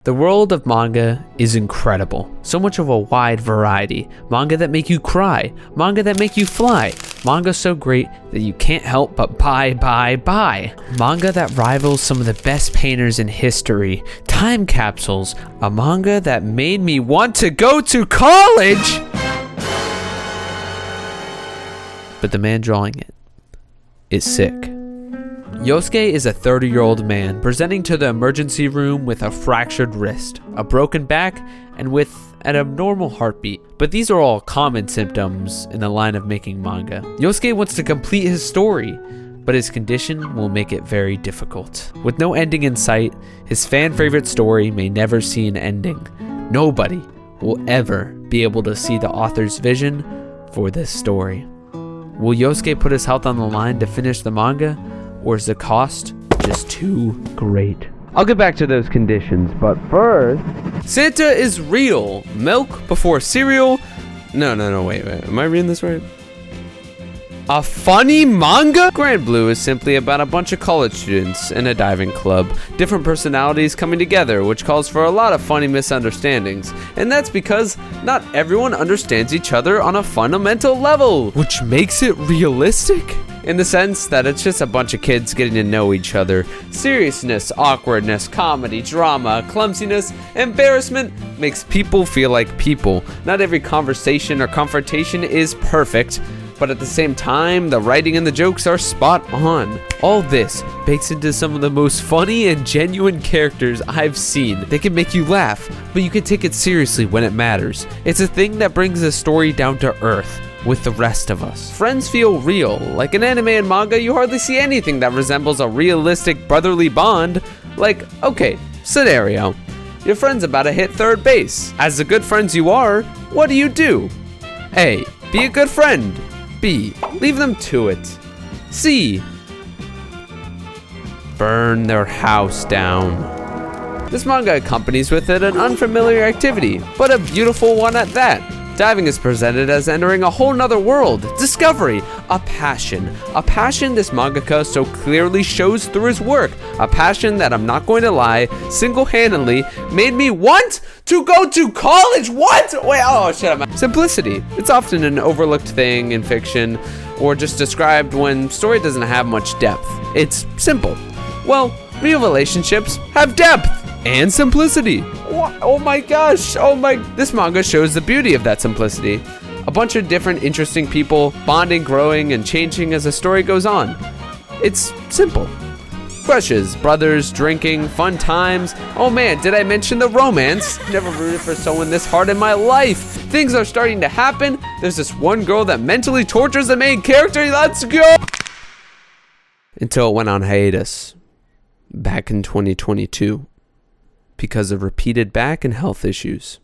The world of manga is incredible. So much of a wide variety. Manga that make you cry. Manga that make you fly. Manga so great that you can't help but buy. Manga that rivals some of the best painters in history. Time capsules. A manga that made me want to go to college! But the man drawing it is sick. Yosuke is a 30-year-old man presenting to the emergency room with a fractured wrist, a broken back, and with an abnormal heartbeat. But these are all common symptoms in the line of making manga. Yosuke wants to complete his story, but his condition will make it very difficult. With no ending in sight, his fan-favorite story may never see an ending. Nobody will ever be able to see the author's vision for this story. Will Yosuke put his health on the line to finish the manga? Or is the cost just too great? I'll get back to those conditions, but first... Santa is real. Milk before cereal. No, wait. Am I reading this right? A funny manga? Grand Blue is simply about a bunch of college students in a diving club. Different personalities coming together, which calls for a lot of funny misunderstandings. And that's because not everyone understands each other on a fundamental level, which makes it realistic. In the sense that it's just a bunch of kids getting to know each other. Seriousness, awkwardness, comedy, drama, clumsiness, embarrassment makes people feel like people. Not every conversation or confrontation is perfect, but at the same time, the writing and the jokes are spot on. All this bakes into some of the most funny and genuine characters I've seen. They can make you laugh, but you can take it seriously when it matters. It's a thing that brings the story down to earth with the rest of us. Friends feel real. Like in anime and manga, you hardly see anything that resembles a realistic brotherly bond. Like, okay, scenario. Your friend's about to hit third base. As the good friends you are, what do? A, be a good friend. B, leave them to it. C, burn their house down. This manga accompanies with it an unfamiliar activity, but a beautiful one at that. Diving is presented as entering a whole nother world, discovery, a passion this mangaka so clearly shows through his work, a passion that, I'm not going to lie, single-handedly made me want to go to college. What? Wait, oh shit. Simplicity. It's often an overlooked thing in fiction, or just described when story doesn't have much depth. It's simple. Well, real relationships have depth and simplicity. Oh my gosh, this manga shows the beauty of that simplicity. A bunch of different interesting people bonding, growing, and changing as the story goes on. It's simple. Crushes, brothers, drinking, fun times. Oh man, did I mention the romance? Never rooted for someone this hard in my life. Things are starting to happen. There's this one girl that mentally tortures the main character. Let's go! Until it went on hiatus back in 2022. Because of repeated back and health issues.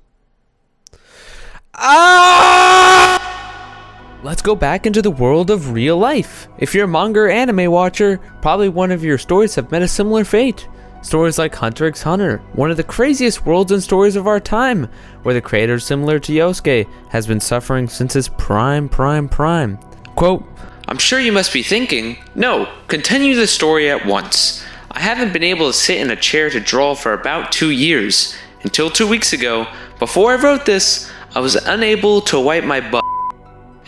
Let's go back into the world of real life. If you're a manga or anime watcher, probably one of your stories have met a similar fate. Stories like Hunter x Hunter, one of the craziest worlds and stories of our time, where the creator, similar to Yosuke, has been suffering since his prime. Quote, I'm sure you must be thinking, no, continue the story at once. I haven't been able to sit in a chair to draw for about 2 years. Until 2 weeks ago, before I wrote this, I was unable to wipe my butt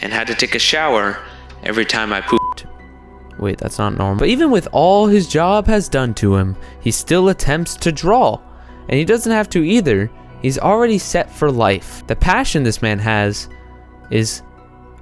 and had to take a shower every time I pooped. Wait, that's not normal. But even with all his job has done to him, he still attempts to draw. And he doesn't have to either. He's already set for life. The passion this man has is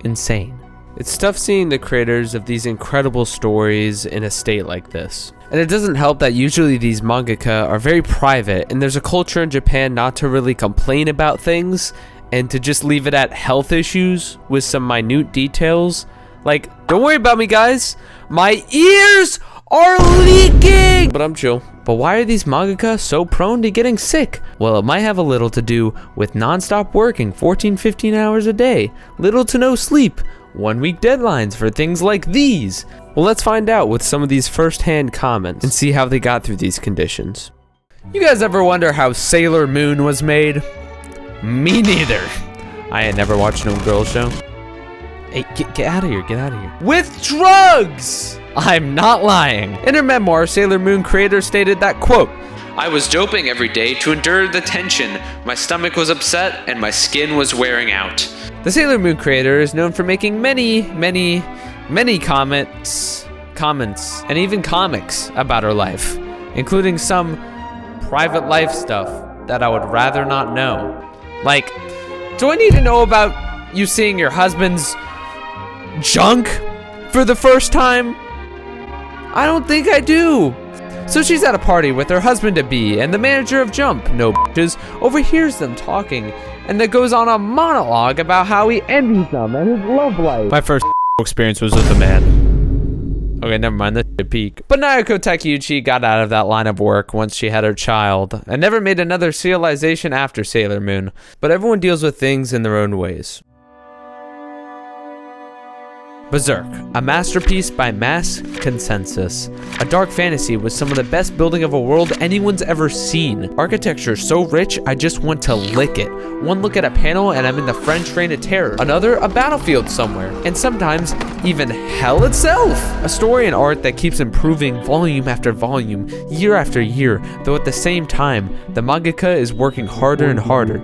insane. It's tough seeing the creators of these incredible stories in a state like this. And it doesn't help that usually these mangaka are very private, and there's a culture in Japan not to really complain about things and to just leave it at health issues with some minute details. Like, don't worry about me, guys. My ears are leaking! But I'm chill. But why are these mangaka so prone to getting sick? Well, it might have a little to do with non-stop working 14-15 hours a day, little to no sleep, 1 week deadlines for things like these. Well, let's find out with some of these first-hand comments and see how they got through these conditions. You guys ever wonder how Sailor Moon was made? Me neither. I had never watched no girl show. Hey, get out of here, With drugs! I'm not lying. In her memoir, Sailor Moon creator stated that, quote, I was doping every day to endure the tension. My stomach was upset and my skin was wearing out. The Sailor Moon creator is known for making many comments, and even comics about her life, including some private life stuff that I would rather not know. Like, do I need to know about you seeing your husband's junk for the first time? I don't think I do. So she's at a party with her husband-to-be, and the manager of Jump, no bitches, overhears them talking, and then goes on a monologue about how he envies them and his love life. My first experience was with a man. Okay, never mind, that's a peak. But Naoko Takeuchi got out of that line of work once she had her child, and never made another serialization after Sailor Moon. But everyone deals with things in their own ways. Berserk, a masterpiece by mass consensus. A dark fantasy with some of the best building of a world anyone's ever seen. Architecture so rich, I just want to lick it. One look at a panel and I'm in the French Reign of Terror. Another, a battlefield somewhere. And sometimes, even hell itself. A story and art that keeps improving volume after volume, year after year, though at the same time, the mangaka is working harder and harder.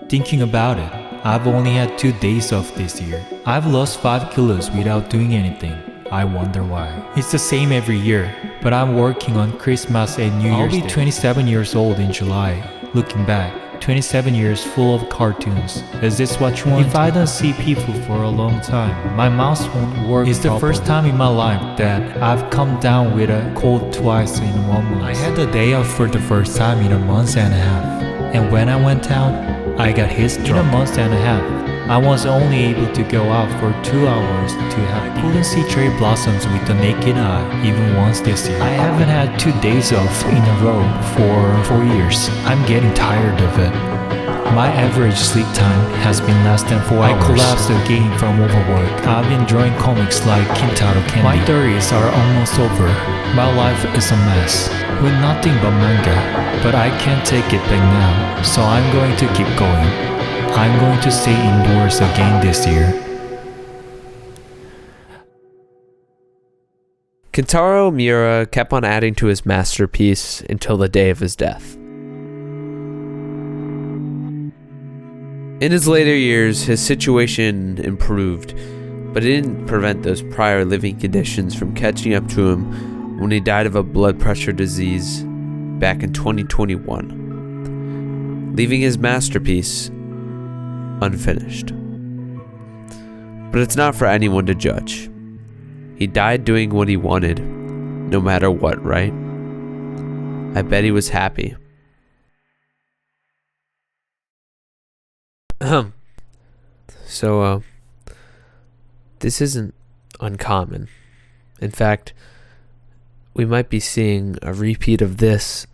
Thinking about it, I've only had 2 days off this year. I've lost 5 kilos without doing anything. I wonder why. It's the same every year, but I'm working on Christmas and New Year's Day. I'll be 27 years old in July. Looking back, 27 years full of cartoons. Is this what you want? If I don't see people for a long time, my mouse won't work. It's the first time in my life that I've come down with a cold twice in 1 month. I had a day off for the first time in a month and a half. And when I went out, I got hit in a month and a half. I was only able to go out for 2 hours to have. I couldn't see cherry blossoms with the naked eye even once this year. I haven't had 2 days off in a row for 4 years. I'm getting tired of it. My average sleep time has been less than 4 hours. I collapsed again from overwork. I've been drawing comics like Kentaro Candy. My 30s are almost over. My life is a mess, with nothing but manga. But I can't take it back now, so I'm going to keep going. I'm going to stay indoors again this year. Kentaro Miura kept on adding to his masterpiece until the day of his death. In his later years, his situation improved, but it didn't prevent those prior living conditions from catching up to him when he died of a blood pressure disease back in 2021, leaving his masterpiece unfinished. But it's not for anyone to judge. He died doing what he wanted, no matter what, right? I bet he was happy. So, this isn't uncommon. In fact, we might be seeing a repeat of this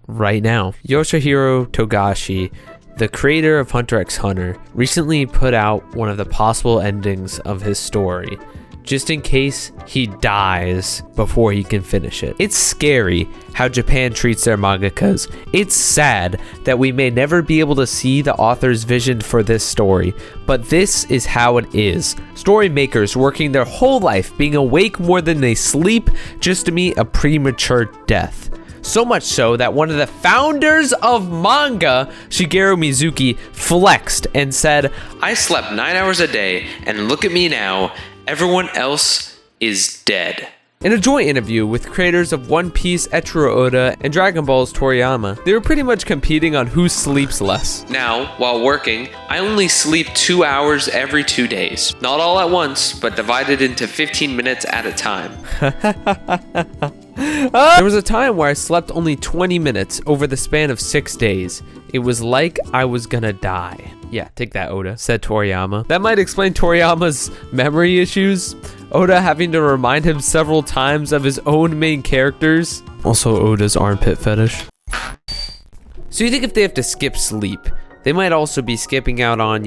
right now. Yoshihiro Togashi, the creator of Hunter x Hunter, recently put out one of the possible endings of his story, just in case he dies before he can finish it. It's scary how Japan treats their mangakas. It's sad that we may never be able to see the author's vision for this story, but this is how it is. Story makers working their whole life, being awake more than they sleep just to meet a premature death. So much so that one of the founders of manga, Shigeru Mizuki, flexed and said, I slept 9 hours a day, and look at me now. Everyone else is dead. In a joint interview with creators of One Piece Eiichiro Oda and Dragon Ball's Toriyama, they were pretty much competing on who sleeps less. Now, while working, I only sleep 2 hours every 2 days. Not all at once, but divided into 15 minutes at a time. There was a time where I slept only 20 minutes over the span of 6 days. It was like I was gonna die. Yeah, take that, Oda, said Toriyama. That might explain Toriyama's memory issues. Oda having to remind him several times of his own main characters. Also Oda's armpit fetish. So you think if they have to skip sleep, they might also be skipping out on,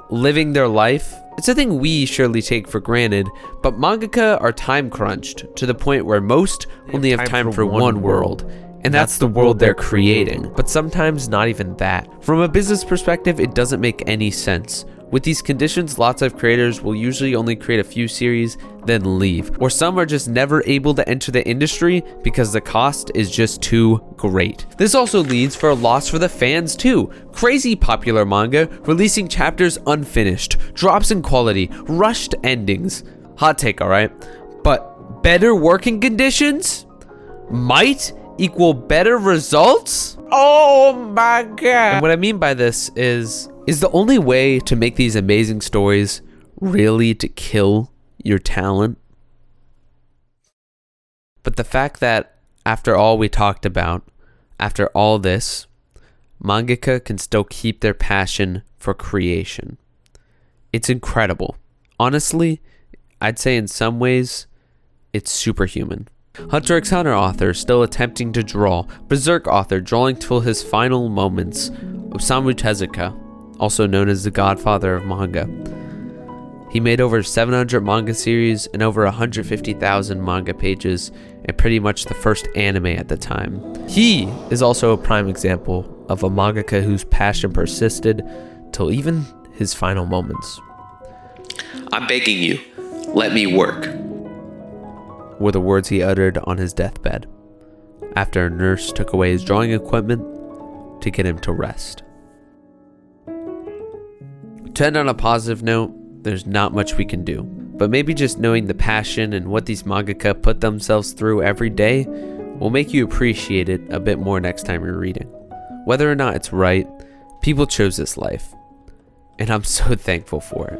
living their life? It's a thing we surely take for granted, but mangaka are time crunched to the point where most only have time for one world. And that's the world they're creating. But sometimes not even that. From a business perspective, it doesn't make any sense. With these conditions, lots of creators will usually only create a few series, then leave. Or some are just never able to enter the industry because the cost is just too great. This also leads for a loss for the fans too. Crazy popular manga releasing chapters unfinished, drops in quality, rushed endings. Hot take, alright? But better working conditions might equal better results? Oh my god. And what I mean by this is the only way to make these amazing stories really to kill your talent? But the fact that after all we talked about, after all this, mangaka can still keep their passion for creation. It's incredible. Honestly, I'd say in some ways, it's superhuman. Hunter x Hunter author still attempting to draw, Berserk author drawing till his final moments, Osamu Tezuka, also known as the godfather of manga. He made over 700 manga series and over 150,000 manga pages, and pretty much the first anime at the time. He is also a prime example of a mangaka whose passion persisted till even his final moments. I'm begging you, let me work, were the words he uttered on his deathbed, after a nurse took away his drawing equipment to get him to rest. To end on a positive note, there's not much we can do, but maybe just knowing the passion and what these mangaka put themselves through every day will make you appreciate it a bit more next time you're reading. Whether or not it's right, people chose this life, and I'm so thankful for it.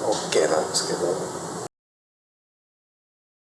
OK なんですけど